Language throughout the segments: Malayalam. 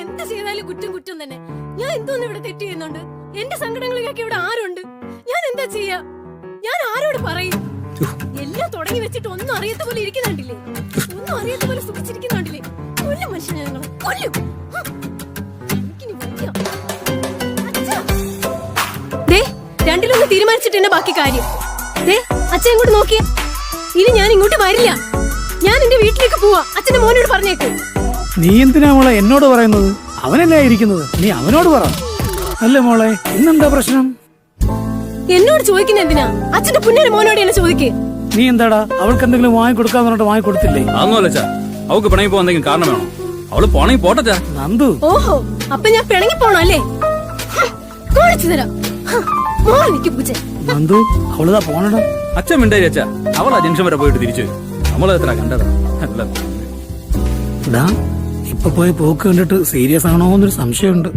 എന്ത് ചെയ്താലും കുറ്റം കുറ്റം തന്നെ. ഞാൻ എന്തോന്ന് ഇവിടെ തെറ്റ് ചെയ്യുന്നുണ്ട്? എന്റെ സങ്കടങ്ങളിലൊക്കെ ഇവിടെ ആരുണ്ട്? ഞാൻ എന്താ ചെയ്യാ? ഞാൻ ആരോട് പറയും? എല്ലാം തുടങ്ങി വെച്ചിട്ട് ഒന്നും അറിയാത്ത പോലെ ഇരിക്കുന്നുണ്ടില്ലേ? ഒന്നും അറിയാത്ത പോലെ സുഖിച്ചിരിക്കുന്നുണ്ടില്ലേ? കൊല്ലും മനുഷ്യനെ ഞങ്ങൾ കൊല്ലും. എനിക്കിനി വയ്യ. അച്ഛാ. ദേ, രണ്ടിലൊന്ന് തീരുമാനിച്ചിട്ട് തന്നെ ബാക്കി കാര്യം. ദേ, അച്ഛൻ ഇങ്ങോട്ട് നോക്കിയേ. ഇനി ഞാൻ ഇങ്ങോട്ട് വരില്ല. ഞാൻ എന്റെ വീട്ടിലേക്ക് പോവാ. അച്ഛന്റെ മോനോട് പറഞ്ഞേക്ക്. നീ എന്തിനാ മോളെ എന്നോട് പറയുന്നത്? അവനല്ലേ ഇരിക്കുന്നത്, നീ അവനോട് പറ. അല്ലേ മോളെ, ഇന്നെന്താ പ്രശ്നം? എന്നോട് ചോദിക്കുന്ന എന്തിനാ? അച്ഛന്റെ പുണ്യ മോനോട് എന്നെ ചോദിക്കേ. നീ എന്താടാ അവൾക്ക് എന്തെങ്കിലും വാങ്ങിക്കൊടുക്കാന്ന് പറഞ്ഞിട്ട് വാങ്ങിക്കൊടുത്തില്ലേ? അതൊന്നുമല്ല, അവൾക്ക് പിണങ്ങി പോകാൻ എന്തെങ്കിലും കാരണം വേണോ? അവള് പോണെങ്കിൽ പോട്ടെ. നന്ദു, ഓഹോ, അപ്പൊ ഞാൻ പിണങ്ങി പോണോ അല്ലേ? കാണിച്ചു തരാം. നന്ദു, അവളിതാ പോണടാ. അച്ഛൻ മിണ്ടായി അച്ഛാ, അവളാ ജംഗ്ഷൻ വരെ പോയിട്ട് തിരിച്ചു. നമ്മളെത്ര കണ്ടതാ. ഇപ്പൊ പോയി പോക്ക് കണ്ടിട്ട് സീരിയസ് ആണോ എന്നൊരു സംശയമുണ്ട്.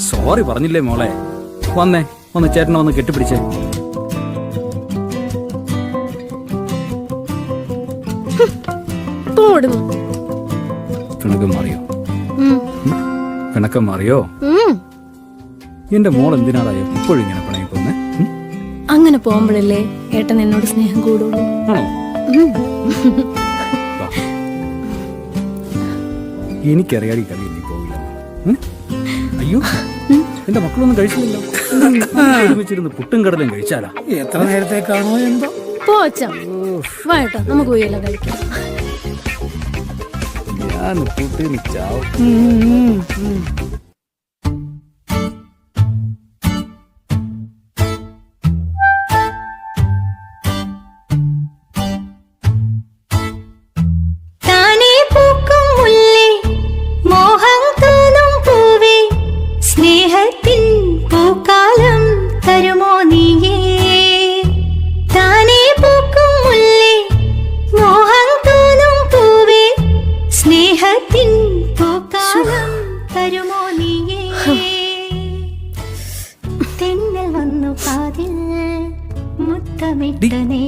സോറി പറഞ്ഞില്ലേ മോളെ? വന്നേ, ഒന്ന് ചേട്ടനെ ഒന്ന് കെട്ടിപ്പിടിച്ചേ. പിണക്കം മാറിയോ? പിണക്കം മാറിയോ? എന്റെ മോൾ എന്തിനാടാ എപ്പോഴും ഇങ്ങനെ പിണങ്ങി പോന്നെ? അങ്ങനെ പോകുമ്പോഴല്ലേ ഏട്ടൻ എന്നോട് സ്നേഹം കൂടുള്ളൂ. എനിക്കറിയാടി കളി നീ പോവില്ല. അയ്യോ, എന്റെ മക്കളൊന്നും കഴിച്ചില്ലല്ലോ. ഒരുമിച്ചിരുന്ന് പുട്ടും കടലും കഴിച്ചാലാ. എത്ര നേരത്തേക്കാണോ എന്തോ. പോച്ചാ വാട്ടാ, നമുക്ക് പോയല്ലോ കഴിക്കാം. ഞാൻ പുട്ടിന് ചാവും.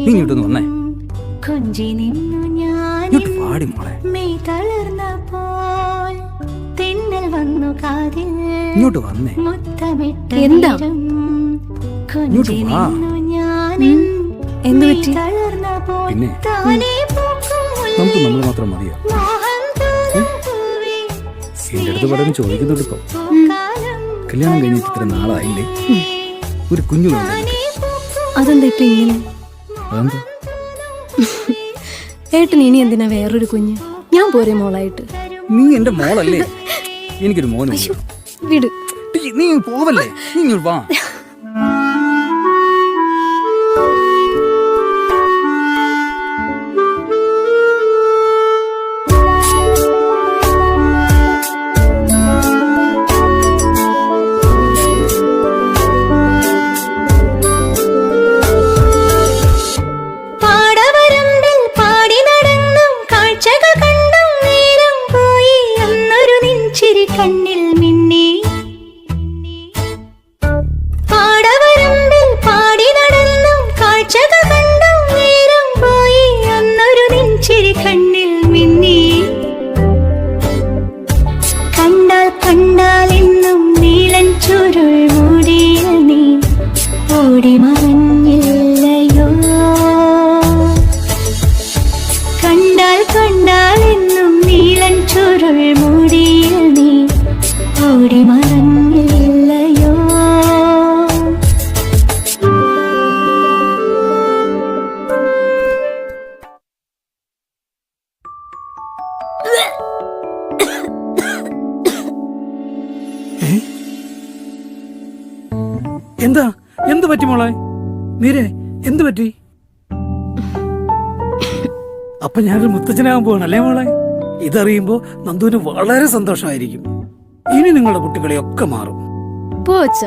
ഇങ്ങോട്ടൊന്ന് വന്നേ. ഇങ്ങോട്ട് പാടി മോളെ. ഇങ്ങോട്ട് വന്നേ. എന്താ? ഇങ്ങോട്ട് വാ. എന്ത് പറ്റി? പിന്നെ നമുക്ക് നമ്മൾ മാത്രം മതിയോ? എന്റെ അടുത്ത് പലരും ചോദിക്കുന്നുണ്ട് ഇപ്പൊ. കല്യാണം കഴിഞ്ഞിട്ട് ഇത്ര നാളായില്ലേ? ഒരു കുഞ്ഞു വേണ്ട. അതെന്താ ഇപ്പൊ ഇങ്ങനെ? അതെന്താ? ഏട്ടൻ ഇനി എന്തിനാ വേറൊരു കുഞ്ഞ്? ഞാൻ പോരെ മോളായിട്ട്. നീ എന്റെ മോളല്ലേ? എനിക്കൊരു മോനും. വിട്. നീ പോവല്ലേ? നീ ഇങ്ങോട്ട് വാ. കണ്ണിൽ മിന്നി പാടവരമ്പിൽ പാടി നടന്നും കാഴ്ചകൾ കണ്ടും നേരം പോയി അന്നൊരു നെഞ്ചിരി കണ്ണിൽ മിന്നി കണ്ടാൽ കണ്ടാൽ എന്നും നീലൻ ചുരുൾ മൂടിയ നീ ഓടി മറഞ്ഞില്ലയോ കണ്ടാൽ കണ്ടാൽ എന്നും നീലൻ ചുരുൾ മൂടിയ നീ ഓടി മറഞ്ഞില്ലയോ എന്താ എന്ത് പറ്റി മോളെ? നീരെ എന്ത് പറ്റി? അപ്പൊ ഞാനൊരു മുത്തച്ഛനാകാൻ പോവാണല്ലേ മോളെ? ഇതറിയുമ്പോ നന്ദുവിന് വളരെ സന്തോഷമായിരിക്കും. ഇനി നിങ്ങളുടെ കുട്ടികളെയൊക്കെ മാറും. പോച്ച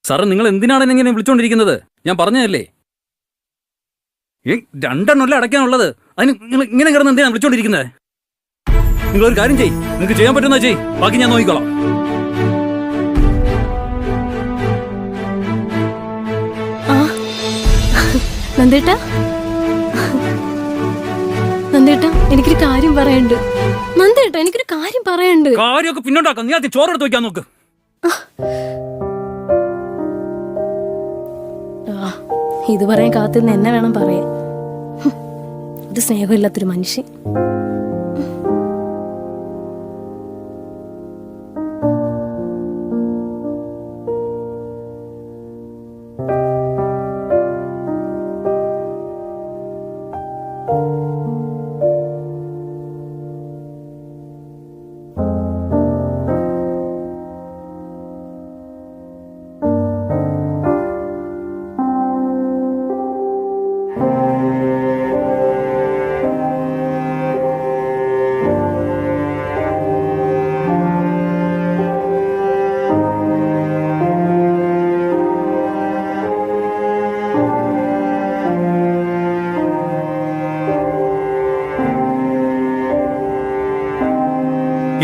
സാറ് നിങ്ങൾ എന്തിനാണ് എന്നെ ഇങ്ങനെ വിളിച്ചോണ്ടിരിക്കുന്നത്? ഞാൻ പറഞ്ഞതല്ലേ രണ്ടെണ്ണമല്ലേ അടയ്ക്കാനുള്ളത്. അതിന് നിങ്ങൾ ഇങ്ങനെ കിടന്ന് എന്തിനാണ് വിളിച്ചോണ്ടിരിക്കുന്നത്? നിങ്ങളൊരു കാര്യം ചെയ്യ്, നിങ്ങൾക്ക് ചെയ്യാൻ പറ്റുന്ന ചെയ്യ്, ബാക്കി ഞാൻ നോക്കിക്കോളാം. നന്ദേട്ടാ, നന്ദേട്ടാ, എനിക്കൊരു കാര്യം പറയണ്ട്. നന്ദേട്ടാ, എനിക്കൊരു കാര്യം പറയണ്ട്. കാര്യമൊക്കെ പിന്നോട്ടാക്കാം. നീ ആദ്യം ചോറെടുത്ത് വയ്ക്കാൻ നോക്ക്. ഇത് പറയാൻ കാത്തിരുന്ന് എന്നെ വേണം പറയാൻ. ഇത് സ്നേഹമില്ലാത്തൊരു മനുഷ്യൻ.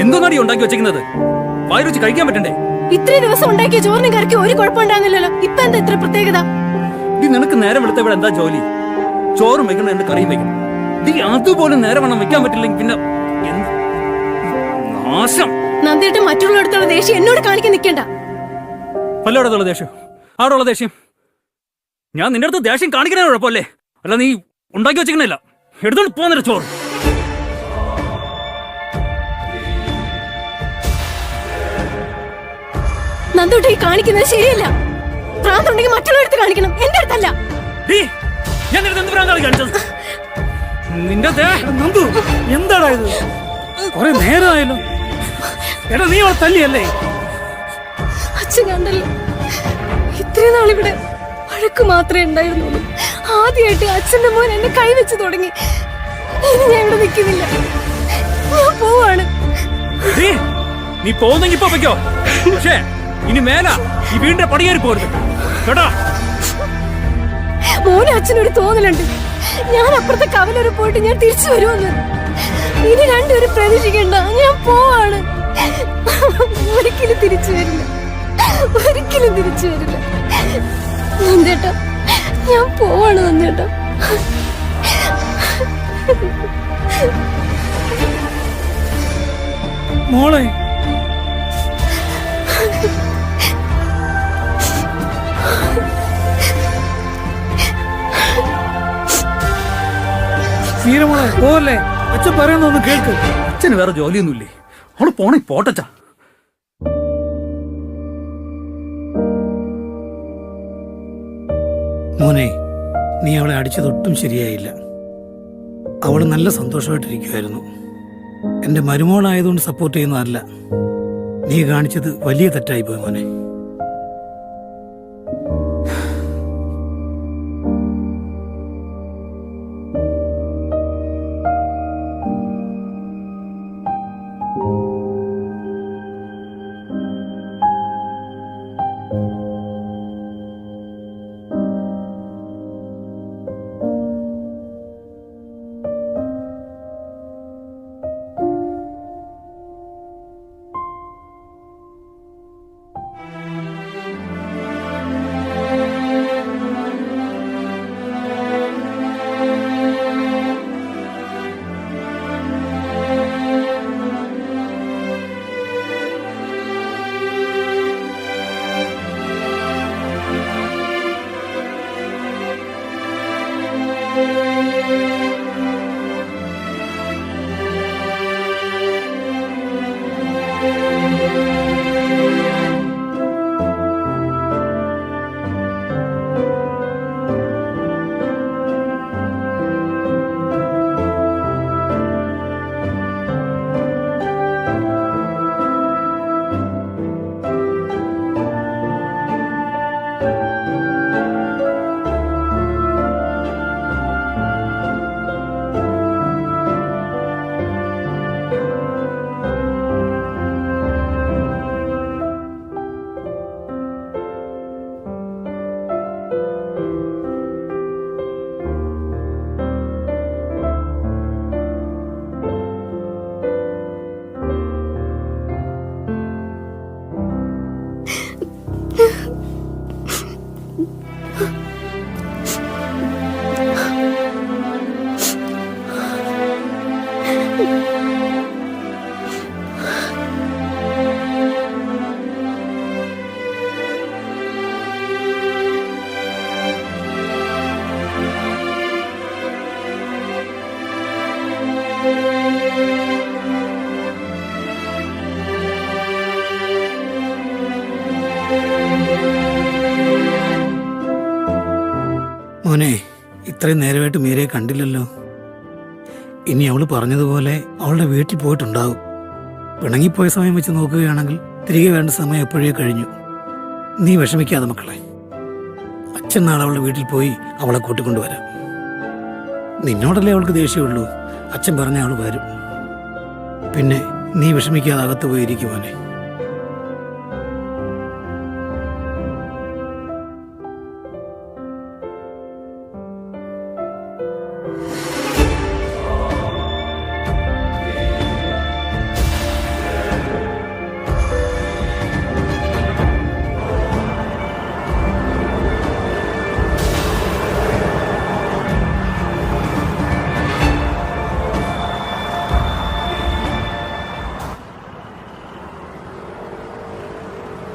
എന്തോന്നാടി ഉണ്ടാക്കി വെച്ചിരിക്കുന്നത്? വായി രുചി കഴിക്കാൻ പറ്റണ്ടേ? ഇത്രയും ദിവസം ഉണ്ടാക്കിയ ചോറിനും കറിക്ക് ഒരു കുഴപ്പമുണ്ടാകുന്നില്ലല്ലോ. ഇപ്പൊ എന്താ ഇത്ര പ്രത്യേകത? നിനക്ക് നേരം വെളുത്ത ഇവിടെ എന്താ ജോലി? ചോറും വെക്കണം, എന്റെ കറിയും വെക്കണം. അതുപോലും നേരെ വണ്ണം വെക്കാൻ പറ്റില്ലെങ്കിൽ പിന്നെ നാശം. നന്ദിയിട്ട് മറ്റുള്ളവരുടെ ദേഷ്യം എന്നോട് കാണിക്കാൻ നിൽക്കണ്ട. പലയിടത്തുള്ള ദേഷ്യം, ആടുള്ള ദേഷ്യം. ഞാൻ നിന്റെ അടുത്ത് ദേഷ്യം കാണിക്കണേ കുഴപ്പമല്ലേ? അല്ല നീ ഉണ്ടാക്കി വെച്ചിരിക്കണല്ല. എടുത്തോണ്ട് പോന്നില്ല ചോറ്. നന്ദോട്ട് ഈ കാണിക്കുന്നത് ശരിയല്ല. ഭ്രാന്തുണ്ടെങ്കിൽ മറ്റുള്ളവരുടെ കാണിക്കണം, എന്റെ അടുത്തല്ല. നന്ദു, എന്താടാ ഇത്? കുറെ നേരമായല്ലോ. എടാ, നീ അവളെ തല്ലിയല്ലേ? അച്ഛൻ കണ്ടല്ലോ, ഇത്രയും നാളിവിടെ വഴക്ക് മാത്രമേ ഉണ്ടായിരുന്നുള്ളൂ. ആദ്യമായിട്ട് അച്ഛന്റെ മോൻ എന്നെ കൈവച്ച് തുടങ്ങി. ഇനി ഞാൻ ഇവിടെ നിൽക്കുന്നില്ല, ഞാൻ പോവാണ്. നീ പോകുന്നെങ്കി ഇപ്പൊ വെക്കോ. പക്ഷേ ഇനി മേല ഈ വീടിന്റെ പടിയേറി പോരുത് കേട്ടോ. മോനെ അച്ഛനൊരു തോന്നലുണ്ട്, ഞാൻ അപ്പുറത്തെ കവലൊരു പോയിട്ട് ഞാൻ തിരിച്ചു വരുമെന്ന്. ഇനി രണ്ടുപേരും പ്രതീക്ഷിക്കണ്ട, ഞാൻ പോവാണ്. ഒരിക്കലും തിരിച്ചു വരില്ല, ഒരിക്കലും തിരിച്ചു വരില്ല. നന്ദേട്ടാ, ഞാൻ പോവാണ് നന്ദേട്ടാ. മോളെ, മോളെ പോവല്ലേ? അച്ഛൻ പറയുന്നൊന്ന് കേൾക്ക്. അച്ഛന് വേറെ ജോലിയൊന്നുമില്ലേ? അവള് പോണേ പോട്ടച്ചാ. മോനെ, നീ അവളെ അടിച്ചതൊട്ടും ശരിയായില്ല. അവൾ നല്ല സന്തോഷമായിട്ടിരിക്കുമായിരുന്നു. എൻ്റെ മരുമോളായതുകൊണ്ട് സപ്പോർട്ട് ചെയ്യുന്നതല്ല. നീ കാണിച്ചത് വലിയ തെറ്റായിപ്പോയി മോനെ. മോനെ, ഇത്രയും നേരമായിട്ട് മീരയെ കണ്ടില്ലല്ലോ. ഇനി അവള് പറഞ്ഞതുപോലെ അവളുടെ വീട്ടിൽ പോയിട്ടുണ്ടാവും. പിണങ്ങിപ്പോയ സമയം വെച്ച് നോക്കുകയാണെങ്കിൽ തിരികെ വേണ്ട സമയം എപ്പോഴേ കഴിഞ്ഞു. നീ വിഷമിക്കാതെ മക്കളെ. അച്ഛൻ നാളെ അവളുടെ വീട്ടിൽ പോയി അവളെ കൂട്ടിക്കൊണ്ടുവരാം. നിന്നോടല്ലേ അവൾക്ക് ദേഷ്യമുള്ളൂ. അച്ഛൻ പറഞ്ഞ അവൾ വരും. പിന്നെ നീ വിഷമിക്കാതെ അകത്ത് പോയിരിക്കും മോനെ.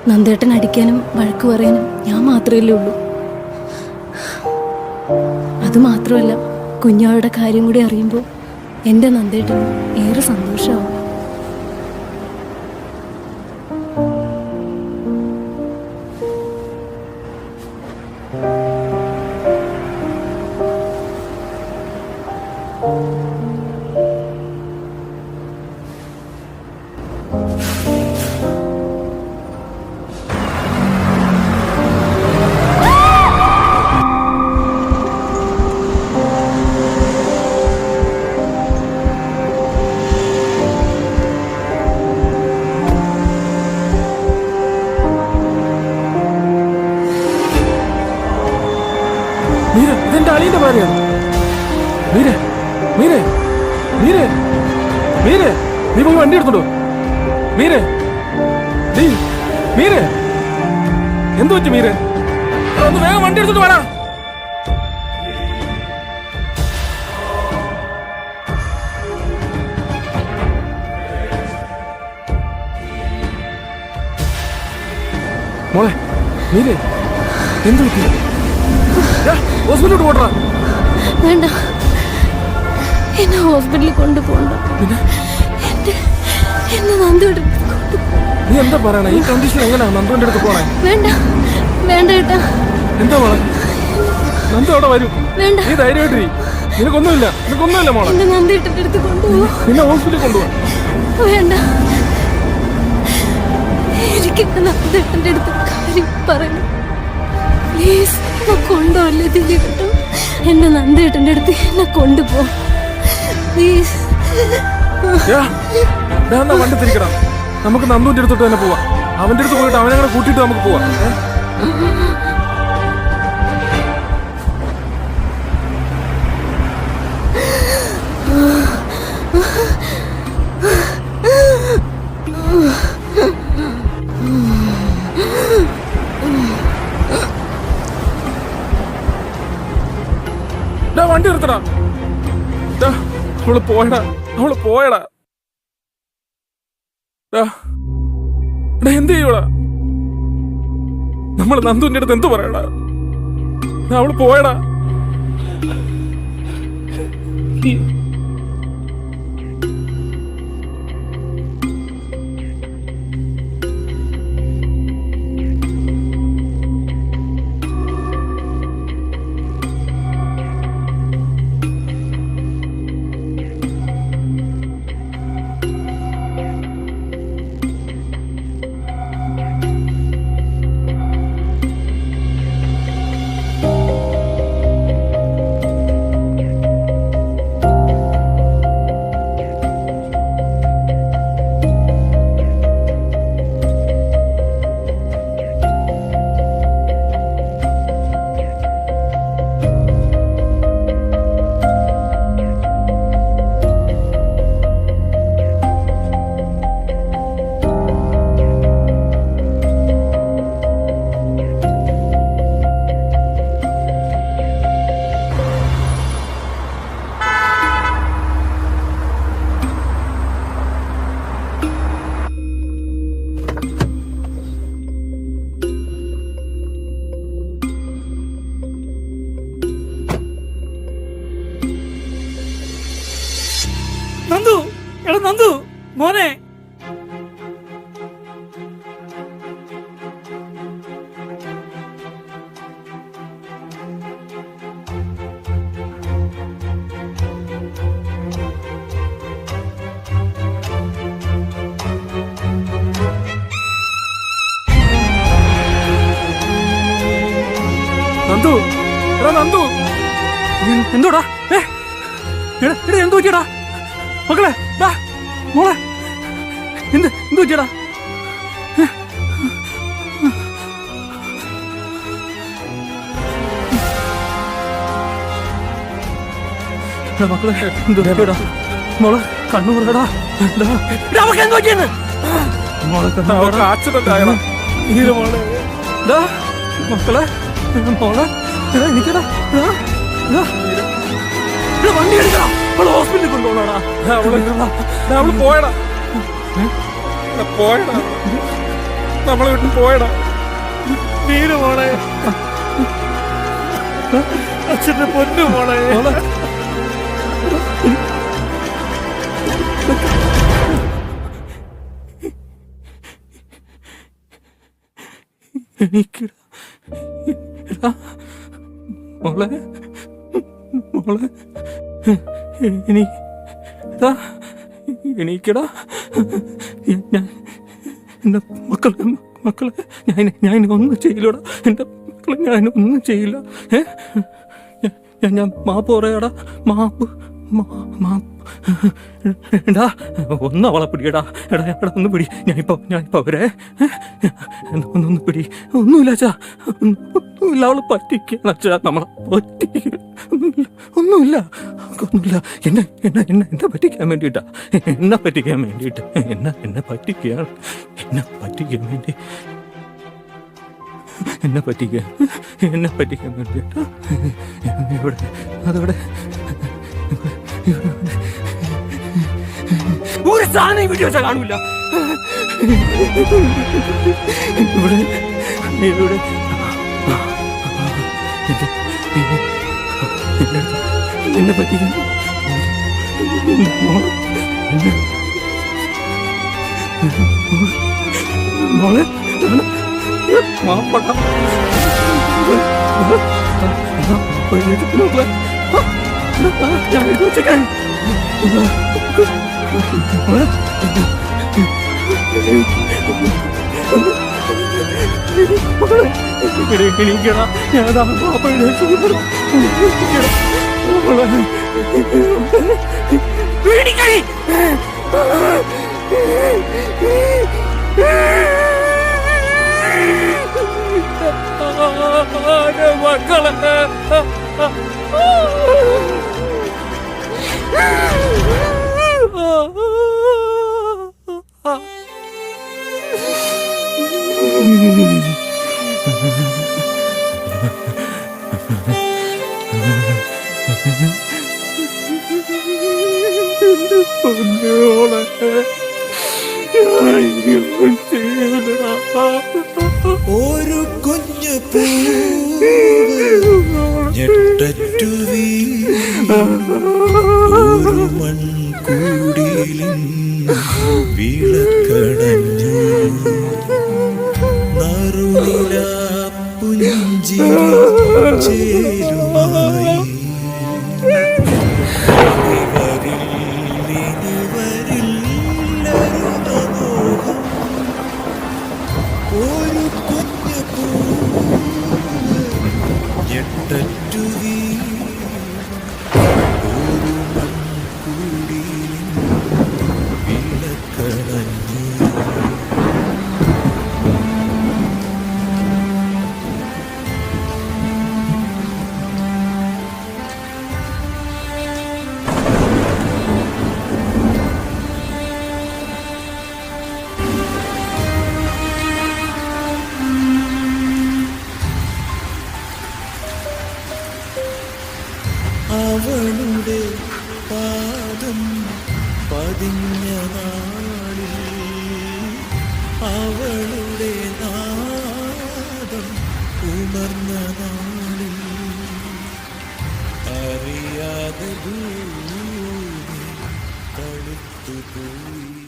നന്ദേട്ടൻ അടിക്കാനും വഴക്ക് പറയാനും ഞാൻ മാത്രമല്ലേ ഉള്ളൂ. അതുമാത്രമല്ല, കുഞ്ഞാളുടെ കാര്യം കൂടി അറിയുമ്പോൾ എൻ്റെ നന്ദേട്ടന് ഏറെ സന്തോഷമാവും. ഇതെന്റെ അളിയന്റെ ഭാര്യയാണ്. മീരെ, മീരെ, മീരെ, മീരെ, നീ പോയി വണ്ടി എടുത്തോളൂ. മീരെ, നീ മീരെ, എന്തു പറ്റി മീരെ? ഒന്ന് വേഗം വണ്ടി എടുത്തിട്ട് വേണം. മോളെ, മീരെ, എന്തു പറ്റി? ഹോസ്പിറ്റലിലോട്ട് പോട്ടാ. വേണ്ട, എന്നെ ഹോസ്പിറ്റലിൽ കൊണ്ടുപോകണ്ട. എന്നെ നന്ദുവിന്റെ നീ എന്താ പറയണേ? ഈ കണ്ടീഷൻ എങ്ങനെയാ നന്ദുവിന്റെ അടുത്ത് പോണേ? വേണ്ട, വേണ്ട ഏട്ടാ. എന്താ മോളെ? നന്ദു അവിടെ വരും. വേണ്ട, നീ ധൈര്യമായിട്ടിരി. നിനക്കൊന്നുമില്ല മോളെ. എന്റെ നന്ദേട്ടന്റെ അടുത്ത് കൊണ്ടുപോകും. നിന്നെ ഹോസ്പിറ്റലിൽ കൊണ്ടുപോകാം. വേണ്ട, എനിക്ക് നന്ദേട്ടന്റെ അടുത്ത് കാര്യം പറയണം. പ്ലീസ് എന്നെ കൊണ്ടുപോകല്ലേ ദിലീപേട്ടാ. എന്റെ നന്ദേട്ടന്റെ അടുത്ത് എന്നെ കൊണ്ടുപോ പ്ലീസ്. വണ്ടി തിരിക്കണം. നമുക്ക് നന്ദുവിന്റെ അടുത്തോട്ട് തന്നെ പോവാം. അവന്റെ അടുത്ത് പോയിട്ട് അവനെ കൂടെ കൂട്ടിയിട്ട് നമുക്ക് പോവാം. വണ്ടി നിർത്തടാ. അവള് പോയടാ. എന്ത് ചെയ്യൂടാ? നമ്മള് നന്ദുവിന്റെ അടുത്ത് എന്ത് പറയടാ? അവള് പോയടാ. നന്ദു, എടാ നന്ദു മോനെ. നന്ദു, എടാ നന്ദു. എന്തോടാ? എന്ത് പറ്റിയടാ മക്കളെ? മോളെ എന്ത് പറ്റിയടാ? മക്കളെ എന്ത് പറ്റിയടാ? മോളെ കണ്ണു പറയടാ. നമുക്ക് എന്ത് പറ്റിയെന്ന്? മോളെ ആക്സിഡന്റ് ആയടാ. മക്കളെ മോളെ എനിക്കടാ വണ്ടി എടുക്കടാ. അവള് ഹോസ്പിറ്റലിൽ കൊണ്ടുപോകണടാ. അവള് പോയടാ. നമ്മളെ വീട്ടിൽ പോയടാ. നീര് മോളെ, അച്ഛന്റെ പൊന്നു മോളെ. എനിക്കടാ മോളെ മോളെ എനിക്കടാ ഞാൻ എൻ്റെ മക്കളെ ഞാൻ ഒന്നും ചെയ്യില്ലടാ. എൻ്റെ മക്കളെ ഞാൻ ഒന്നും ചെയ്യില്ല. ഞാൻ മാപ്പ് പറയാടാ. മാപ്പ് എടാ ഒന്ന് അവളെ പിടിയടാ. എടാ ഒന്ന് പിടി. ഞാനിപ്പോ അവരെ ഒന്ന് പിടി. ഒന്നുമില്ല അച്ഛാ, ഒന്നുമില്ല. അവള് പറ്റിക്കണം അച്ഛാ, നമ്മളെ പറ്റിക്കണം. ഒന്നുമില്ല. എന്നെ പറ്റിക്കാൻ വേണ്ടിയിട്ടാ. എന്നെ പറ്റിക്കാൻ വേണ്ടി എന്നെ പറ്റിക്കാൻ വേണ്ടിയിട്ടാ. ഇവിടെ അതവിടെ ഒരു സാധനം വീഡിയോ വെച്ചാൽ കാണൂല. ഇവിടെ എന്നെ പറ്റിക്കുന്നു. മോളെ മാപ്പട മക്കളെ ഞാൻ എഴുതി വെച്ചേക്കാൻ മക്കളെ എണീക്കടാ ഞാനതാ പാപ്പ പേടിക്കണി മക്കളെ ഒരു കുഞ്ഞു പൂവ് ഞെട്ടറ്റു ഒരു മൺകൂടിയിലും വിളക്കടഞ്ഞു നറുനില പുഞ്ചിരി ചേരുമായി ഒരു കുഞ്ഞു പൂവ് ഞെട്ടറ്റു ഒരു മൺകൂടിയിലും വിളക്കടഞ്ഞു അവളുടെ പാദം പതിഞ്ഞ നാളിൽ അവളുടെ നാദം ഉണർന്ന നാളിൽ അറിയാതെ ഭൂമി തടുത്തുപോയി